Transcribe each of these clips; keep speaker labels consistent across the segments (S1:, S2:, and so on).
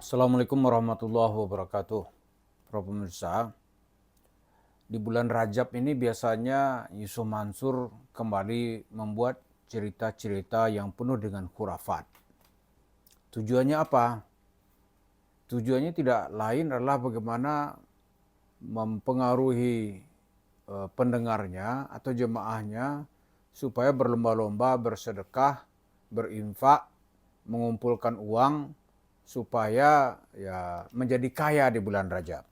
S1: Assalamualaikum warahmatullahi wabarakatuh. Para pemirsa, di bulan Rajab ini biasanya Yusuf Mansur kembali membuat cerita-cerita yang penuh dengan khurafat. Tujuannya apa? Tujuannya tidak lain adalah bagaimana mempengaruhi pendengarnya atau jemaahnya supaya berlomba-lomba bersedekah, berinfak, mengumpulkan uang supaya ya menjadi kaya di bulan Rajab.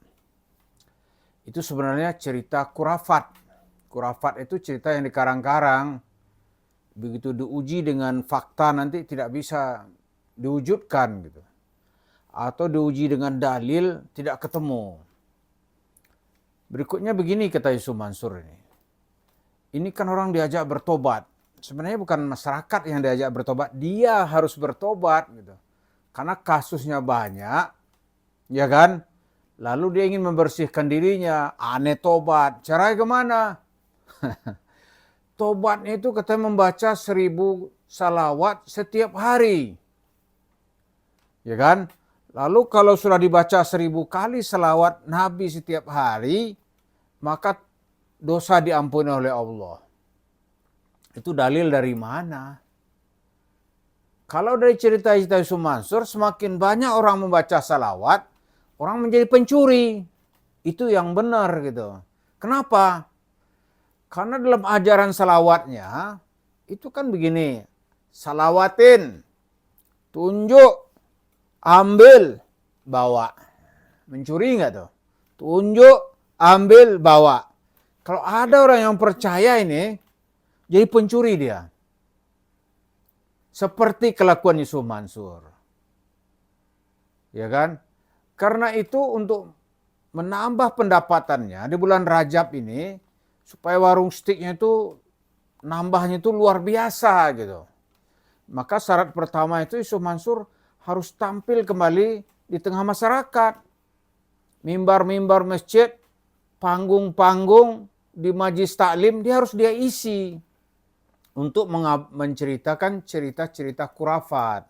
S1: Itu sebenarnya cerita kurafat. Kurafat itu cerita yang dikarang-karang. Begitu diuji dengan fakta nanti tidak bisa diwujudkan gitu. Atau diuji dengan dalil tidak ketemu. Berikutnya begini kata Yusuf Mansur ini. Ini kan orang diajak bertobat. Sebenarnya bukan masyarakat yang diajak bertobat, dia harus bertobat gitu. Karena kasusnya banyak, ya kan? Lalu dia ingin membersihkan dirinya, aneh tobat. Caranya kemana? Tobatnya itu katanya membaca 1000 salawat setiap hari. Ya kan? Lalu kalau sudah dibaca 1000 kali salawat Nabi setiap hari, maka dosa diampuni oleh Allah. Itu dalil dari mana? Kalau dari cerita-cerita Yusuf Mansur, semakin banyak orang membaca salawat, orang menjadi pencuri. Itu yang benar gitu. Kenapa? Karena dalam ajaran salawatnya, itu kan begini. Salawatin, tunjuk, ambil, bawa. Mencuri nggak tuh? Tunjuk, ambil, bawa. Kalau ada orang yang percaya ini, jadi pencuri dia. Seperti kelakuan Yusuf Mansur. Ya kan? Karena itu untuk menambah pendapatannya di bulan Rajab ini, supaya warung steaknya itu nambahnya itu luar biasa gitu. Maka syarat pertama itu Yusuf Mansur harus tampil kembali di tengah masyarakat. Mimbar-mimbar masjid, panggung-panggung di majlis taklim dia harus dia isi. Untuk menceritakan cerita-cerita kurafat.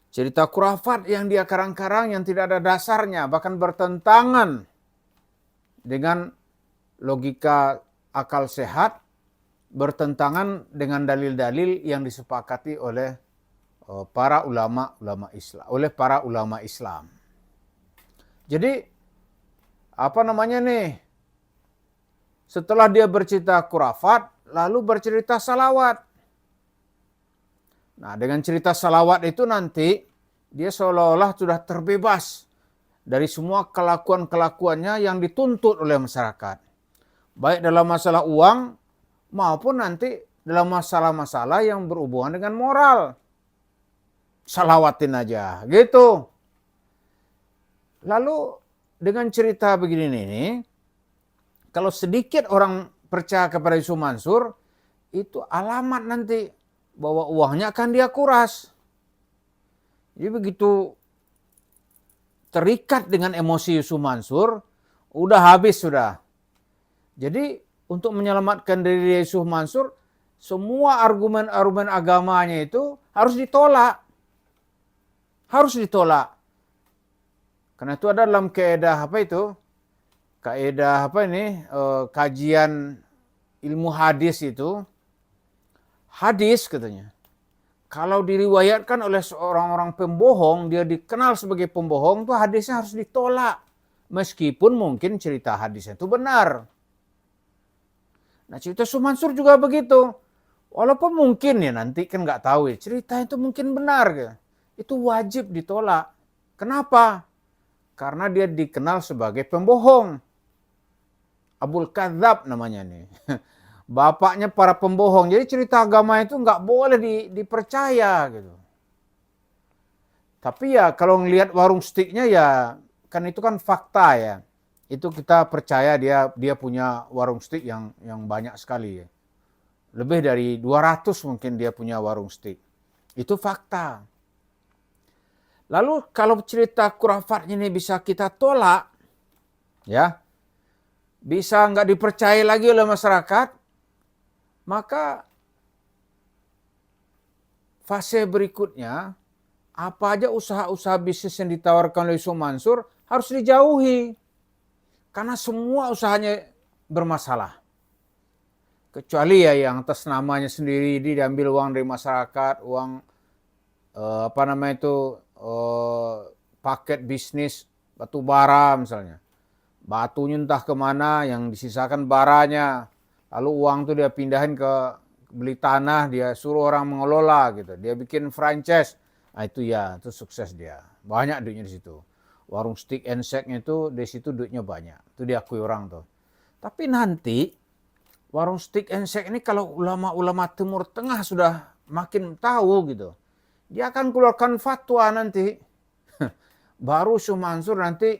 S1: Cerita kurafat yang dia karang-karang yang tidak ada dasarnya, bahkan bertentangan dengan logika akal sehat, bertentangan dengan dalil-dalil yang disepakati oleh para ulama Islam. Jadi apa namanya nih? Setelah dia bercerita kurafat, lalu bercerita salawat. Nah, dengan cerita salawat itu nanti dia seolah-olah sudah terbebas dari semua kelakuan-kelakuannya yang dituntut oleh masyarakat. Baik dalam masalah uang maupun nanti dalam masalah-masalah yang berhubungan dengan moral. Salawatin aja, gitu. Lalu dengan cerita begini nih, kalau sedikit orang percaya kepada Yusuf Mansur, itu alamat nanti bahwa uangnya akan dia kuras. Jadi begitu terikat dengan emosi Yusuf Mansur, udah habis sudah. Jadi untuk menyelamatkan diri Yusuf Mansur, semua argumen-argumen agamanya itu harus ditolak. Harus ditolak. Karena itu ada dalam kaedah apa itu? Kaedah apa ini? Kajian ilmu hadis itu. Hadis katanya. Kalau diriwayatkan oleh seorang orang pembohong, dia dikenal sebagai pembohong, tuh hadisnya harus ditolak. Meskipun mungkin cerita hadisnya itu benar. Nah cerita Yusuf Mansur juga begitu. Walaupun mungkin ya nanti kan nggak tahu ya, cerita itu mungkin benar. Gitu. Itu wajib ditolak. Kenapa? Karena dia dikenal sebagai pembohong. Abul Kadzab namanya nih. Bapaknya para pembohong. Jadi cerita agama itu nggak boleh dipercaya gitu. Tapi ya kalau ngelihat warung steaknya ya kan itu kan fakta ya. Itu kita percaya dia punya warung steak yang banyak sekali ya. Lebih dari 200 mungkin dia punya warung steak. Itu fakta. Lalu kalau cerita khurafatnya ini bisa kita tolak, ya, bisa nggak dipercaya lagi oleh masyarakat, maka fase berikutnya apa aja usaha-usaha bisnis yang ditawarkan oleh Yusuf Mansur harus dijauhi. Karena semua usahanya bermasalah. Kecuali ya yang atas namanya sendiri diambil uang dari masyarakat, uang paket bisnis batu bara misalnya. Batunya entah kemana, yang disisakan baranya. Lalu uang tuh dia pindahin ke beli tanah, dia suruh orang mengelola gitu. Dia bikin franchise. Nah itu ya, itu sukses dia. Banyak duitnya di situ. Warung steak and shake-nya itu di situ duitnya banyak. Itu diakui orang tuh. Tapi nanti warung steak and shake ini kalau ulama-ulama Timur Tengah sudah makin tahu gitu. Dia akan keluarkan fatwa nanti. Baru Syekh Mansur nanti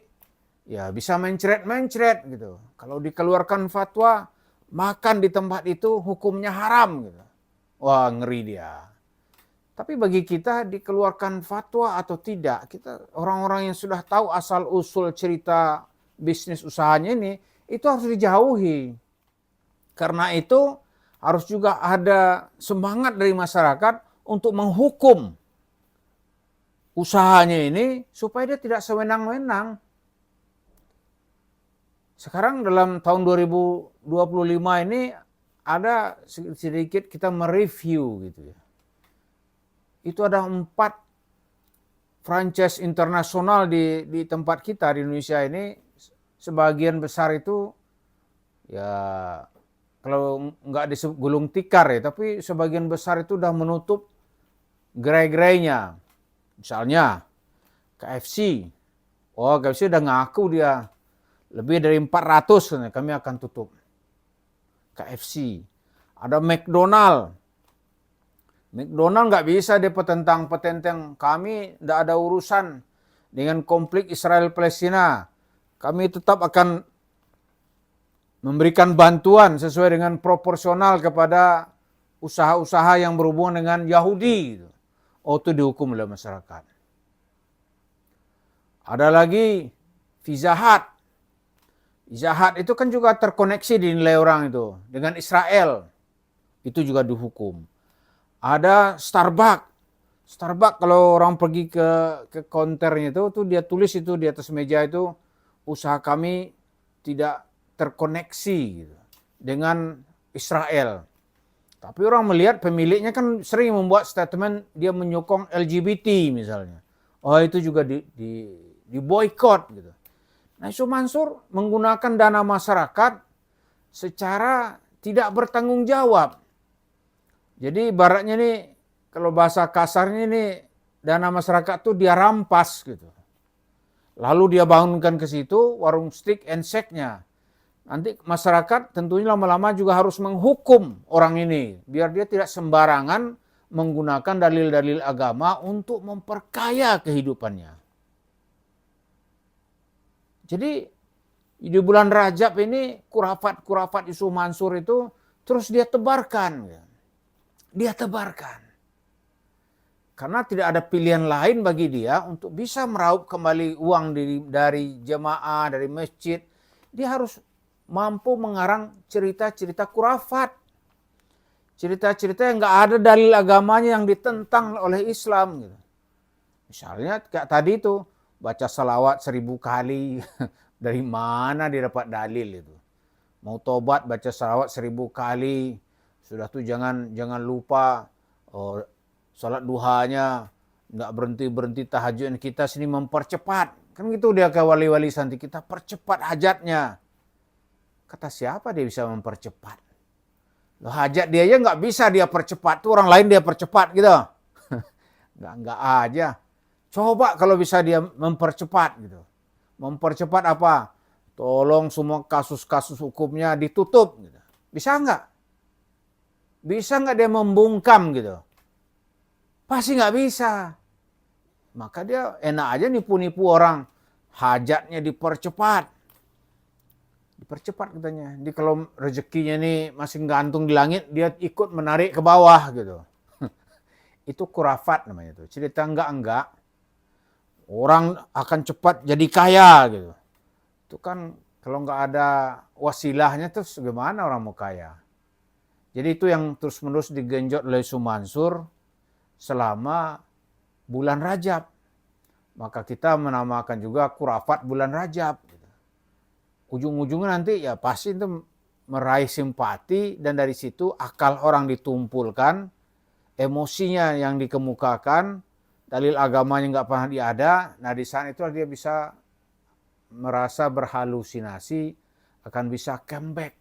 S1: ya bisa mencret-mencret gitu. Kalau dikeluarkan fatwa, makan di tempat itu hukumnya haram gitu. Wah, ngeri dia. Tapi bagi kita dikeluarkan fatwa atau tidak, kita orang-orang yang sudah tahu asal usul cerita bisnis usahanya ini, itu harus dijauhi. Karena itu harus juga ada semangat dari masyarakat untuk menghukum usahanya ini supaya dia tidak sewenang-wenang. Sekarang dalam tahun 2025 ini ada sedikit kita mereview gitu ya. Itu ada 4 franchise internasional di tempat kita di Indonesia ini. Sebagian besar itu ya kalau nggak disebut gulung tikar ya, tapi sebagian besar itu udah menutup gerai-gerainya. Misalnya KFC. Oh, KFC udah ngaku dia lebih dari 400 kami akan tutup. KFC. Ada McDonald. McDonald nggak bisa dia petentang-petenteng. Kami nggak ada urusan dengan konflik Israel-Palestina. Kami tetap akan memberikan bantuan sesuai dengan proporsional kepada usaha-usaha yang berhubungan dengan Yahudi. Oh, itu dihukum oleh masyarakat. Ada lagi Pizza Hut. Pizza Hut itu kan juga terkoneksi dinilai orang itu dengan Israel. Itu juga dihukum. Ada Starbucks. Starbucks kalau orang pergi ke counternya itu tuh dia tulis itu di atas meja itu usaha kami tidak terkoneksi gitu, dengan Israel. Tapi orang melihat pemiliknya kan sering membuat statement dia menyokong LGBT misalnya. Oh itu juga di boykot gitu. Nah Yusuf Mansur menggunakan dana masyarakat secara tidak bertanggung jawab. Jadi ibaratnya nih, kalau bahasa kasarnya nih, dana masyarakat tuh dia rampas gitu. Lalu dia bangunkan ke situ warung steak and shake-nya. Nanti masyarakat tentunya lama-lama juga harus menghukum orang ini. Biar dia tidak sembarangan menggunakan dalil-dalil agama untuk memperkaya kehidupannya. Jadi di bulan Rajab ini kurafat-kurafat Yusuf Mansur itu terus dia tebarkan. Dia tebarkan. Karena tidak ada pilihan lain bagi dia untuk bisa meraup kembali uang dari jemaah, dari masjid. Dia harus mampu mengarang cerita-cerita kurafat. Cerita-cerita yang nggak ada dalil agamanya yang ditentang oleh Islam. Misalnya kayak tadi itu, baca salawat 1000 kali. Dari mana dia dapat dalil itu? Mau tobat baca salawat 1000 kali. Sudah tuh jangan lupa salat duhanya, nggak berhenti tahajud kita sini mempercepat. Kan gitu dia ke wali-wali santi kita percepat hajatnya. Kata siapa dia bisa mempercepat? Loh, hajat dia aja nggak bisa dia percepat, tuh orang lain dia percepat gitu. nggak aja. Coba kalau bisa dia mempercepat gitu. Mempercepat apa? Tolong semua kasus-kasus hukumnya ditutup. Gitu. Bisa nggak? Bisa nggak dia membungkam gitu? Pasti nggak bisa. Maka dia enak aja nipu-nipu orang. Hajatnya dipercepat. Dipercepat katanya. Jadi kalau rezekinya nih masih gantung di langit, dia ikut menarik ke bawah gitu. Itu kurafat namanya itu. Cerita enggak. Orang akan cepat jadi kaya gitu. Itu kan kalau nggak ada wasilahnya terus gimana orang mau kaya? Jadi itu yang terus-menerus digenjot oleh Yusuf Mansur selama bulan Rajab. Maka kita menamakan juga khurafat bulan Rajab. Ujung-ujungnya nanti ya pasti itu meraih simpati, dan dari situ akal orang ditumpulkan, emosinya yang dikemukakan, dalil agamanya nggak pernah diada. Nah di saat itu dia bisa merasa berhalusinasi, akan bisa comeback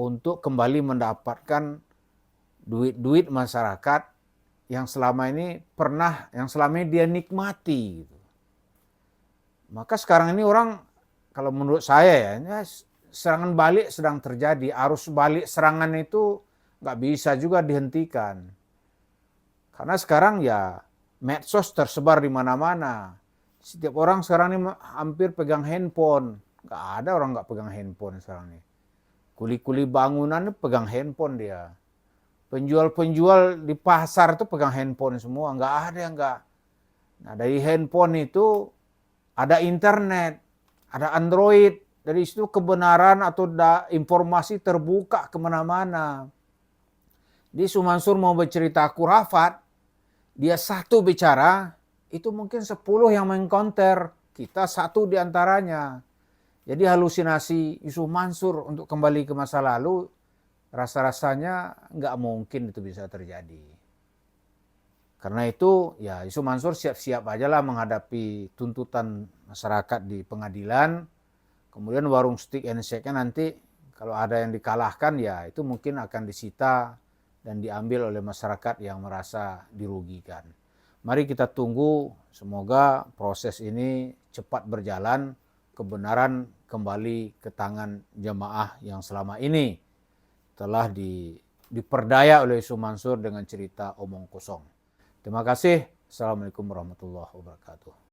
S1: untuk kembali mendapatkan duit-duit masyarakat yang selama ini dia nikmati. Maka sekarang ini orang, kalau menurut saya ya, serangan balik sedang terjadi. Arus balik serangan itu nggak bisa juga dihentikan. Karena sekarang ya medsos tersebar di mana-mana. Setiap orang sekarang ini hampir pegang handphone. Nggak ada orang nggak pegang handphone sekarang ini. Kuli-kuli bangunan pegang handphone dia. Penjual-penjual di pasar itu pegang handphone semua, nggak ada yang nggak. Nah dari handphone itu ada internet, ada Android, dari situ kebenaran atau informasi terbuka kemana-mana. Di Sumansur mau bercerita khurafat, dia satu bicara, itu mungkin 10 yang mengcounter, kita satu di antaranya. Jadi halusinasi Yusuf Mansur untuk kembali ke masa lalu, rasa-rasanya nggak mungkin itu bisa terjadi. Karena itu ya Yusuf Mansur siap-siap aja lah menghadapi tuntutan masyarakat di pengadilan. Kemudian warung stick and shake-nya nanti kalau ada yang dikalahkan ya itu mungkin akan disita dan diambil oleh masyarakat yang merasa dirugikan. Mari kita tunggu, semoga proses ini cepat berjalan, kebenaran kembali ke tangan jamaah yang selama ini telah diperdaya oleh Yusuf Mansur dengan cerita omong kosong. Terima kasih. Assalamualaikum warahmatullahi wabarakatuh.